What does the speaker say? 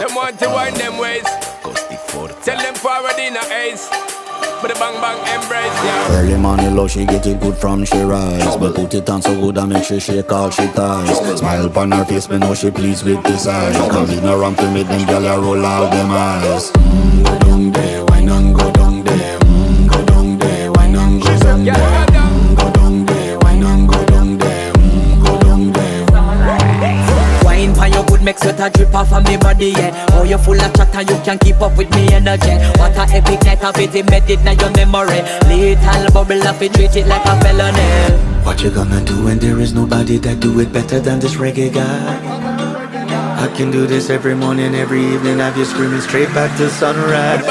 Them want to wind them ways. Tell them forward in a ace. But the bang bang embrace, yeah. Early morning love, she get it good from she rise. But put it on so good I make she shake all she ties. Smile upon her face, me know she pleased with this eyes. Come in around to make them gyal a roll out them eyes. Go down there, why not go down there? Go down there, why not go down there? Go down there, why not go down there? Go down there. Wine for your good make sweat a drip off of me body, yeah. Oh, you full of chatter, you can't keep up with me energy. What a epic night of it, embedded in your memory. Little bubble up, it treat it like a felony. What you gonna do when there is nobody that do it better than this reggae guy? I can do this every morning, every evening, have you screaming straight back to sunrise.